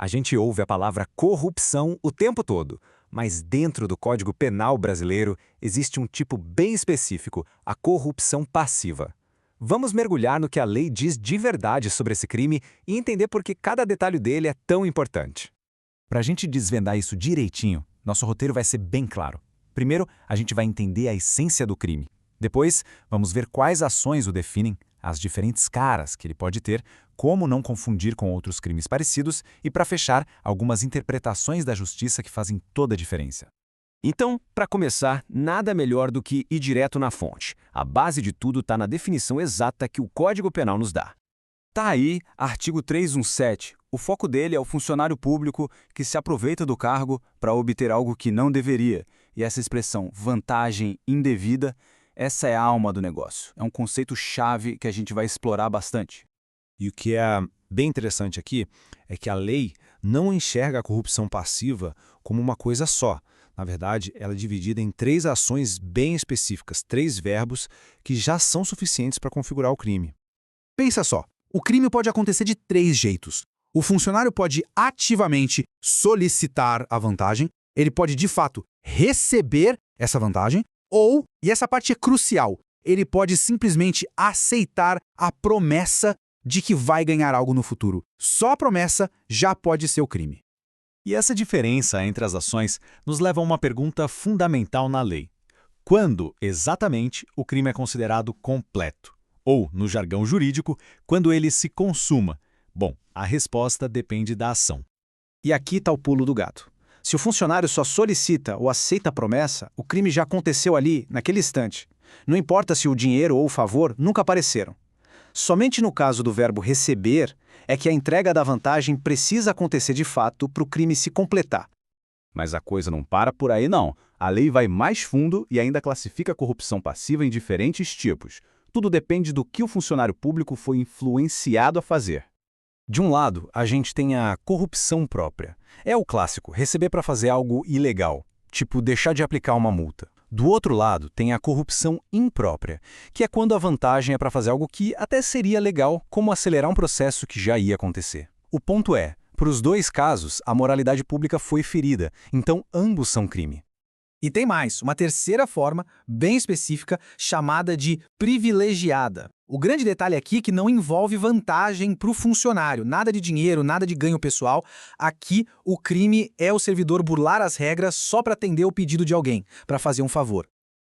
A gente ouve a palavra corrupção o tempo todo, mas dentro do Código Penal brasileiro existe um tipo bem específico, a corrupção passiva. Vamos mergulhar no que a lei diz de verdade sobre esse crime e entender por que cada detalhe dele é tão importante. Para a gente desvendar isso direitinho, nosso roteiro vai ser bem claro. Primeiro, a gente vai entender a essência do crime. Depois, vamos ver quais ações o definem, as diferentes caras que ele pode ter, como não confundir com outros crimes parecidos e, para fechar, algumas interpretações da justiça que fazem toda a diferença. Então, para começar, nada melhor do que ir direto na fonte. A base de tudo está na definição exata que o Código Penal nos dá. Tá aí, artigo 317. O foco dele é o funcionário público que se aproveita do cargo para obter algo que não deveria. E essa expressão, vantagem indevida, essa é a alma do negócio. É um conceito-chave que a gente vai explorar bastante. E o que é bem interessante aqui é que a lei não enxerga a corrupção passiva como uma coisa só. Na verdade, ela é dividida em 3 ações bem específicas, 3 verbos que já são suficientes para configurar o crime. Pensa só, o crime pode acontecer de 3 jeitos. O funcionário pode ativamente solicitar a vantagem, ele pode, de fato, receber essa vantagem, ou, e essa parte é crucial, ele pode simplesmente aceitar a promessa de que vai ganhar algo no futuro. Só a promessa já pode ser o crime. E essa diferença entre as ações nos leva a uma pergunta fundamental na lei. Quando, exatamente, o crime é considerado completo? Ou, no jargão jurídico, quando ele se consuma? Bom, a resposta depende da ação. E aqui está o pulo do gato. Se o funcionário só solicita ou aceita a promessa, o crime já aconteceu ali, naquele instante. Não importa se o dinheiro ou o favor nunca apareceram. Somente no caso do verbo receber é que a entrega da vantagem precisa acontecer de fato para o crime se completar. Mas a coisa não para por aí, não. A lei vai mais fundo e ainda classifica a corrupção passiva em diferentes tipos. Tudo depende do que o funcionário público foi influenciado a fazer. De um lado, a gente tem a corrupção própria. É o clássico, receber para fazer algo ilegal, tipo deixar de aplicar uma multa. Do outro lado, tem a corrupção imprópria, que é quando a vantagem é para fazer algo que até seria legal, como acelerar um processo que já ia acontecer. O ponto é, para os 2 casos, a moralidade pública foi ferida, então ambos são crime. E tem mais, uma terceira forma, bem específica, chamada de privilegiada. O grande detalhe aqui é que não envolve vantagem para o funcionário, nada de dinheiro, nada de ganho pessoal. Aqui, o crime é o servidor burlar as regras só para atender o pedido de alguém, para fazer um favor.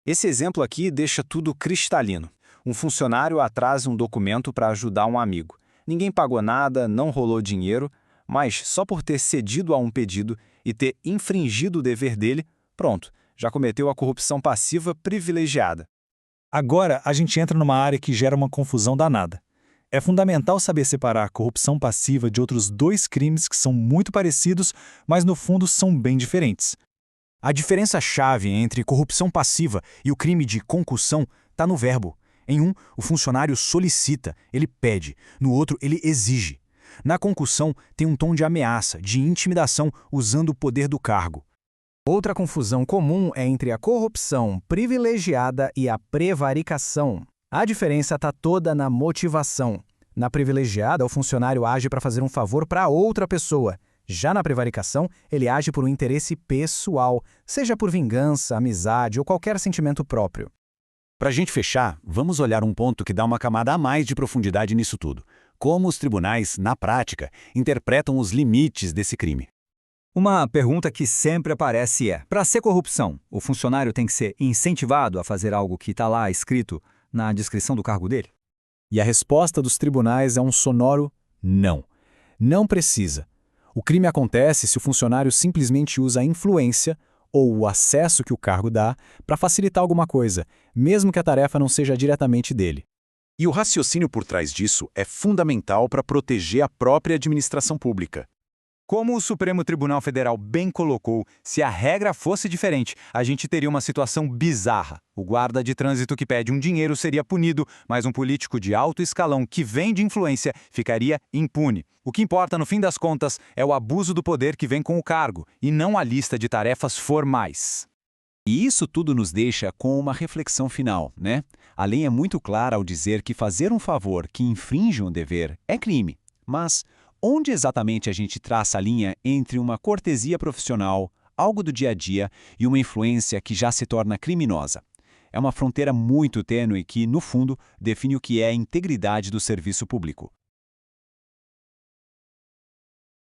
Esse exemplo aqui deixa tudo cristalino. Um funcionário atrasa um documento para ajudar um amigo. Ninguém pagou nada, não rolou dinheiro, mas só por ter cedido a um pedido e ter infringido o dever dele, pronto, já cometeu a corrupção passiva privilegiada. Agora, a gente entra numa área que gera uma confusão danada. É fundamental saber separar a corrupção passiva de outros 2 crimes que são muito parecidos, mas no fundo são bem diferentes. A diferença-chave entre corrupção passiva e o crime de concussão está no verbo. Em um, o funcionário solicita, ele pede. No outro, ele exige. Na concussão, tem um tom de ameaça, de intimidação, usando o poder do cargo. Outra confusão comum é entre a corrupção privilegiada e a prevaricação. A diferença está toda na motivação. Na privilegiada, o funcionário age para fazer um favor para outra pessoa. Já na prevaricação, ele age por um interesse pessoal, seja por vingança, amizade ou qualquer sentimento próprio. Para a gente fechar, vamos olhar um ponto que dá uma camada a mais de profundidade nisso tudo. Como os tribunais, na prática, interpretam os limites desse crime. Uma pergunta que sempre aparece é, para ser corrupção, o funcionário tem que ser incentivado a fazer algo que está lá escrito na descrição do cargo dele? E a resposta dos tribunais é um sonoro não. Não precisa. O crime acontece se o funcionário simplesmente usa a influência ou o acesso que o cargo dá para facilitar alguma coisa, mesmo que a tarefa não seja diretamente dele. E o raciocínio por trás disso é fundamental para proteger a própria administração pública. Como o Supremo Tribunal Federal bem colocou, se a regra fosse diferente, a gente teria uma situação bizarra. O guarda de trânsito que pede um dinheiro seria punido, mas um político de alto escalão que vende influência ficaria impune. O que importa, no fim das contas, é o abuso do poder que vem com o cargo, e não a lista de tarefas formais. E isso tudo nos deixa com uma reflexão final, né? A lei é muito clara ao dizer que fazer um favor que infringe um dever é crime. Mas Onde exatamente a gente traça a linha entre uma cortesia profissional, algo do dia a dia, e uma influência que já se torna criminosa? É uma fronteira muito tênue que, no fundo, define o que é a integridade do serviço público.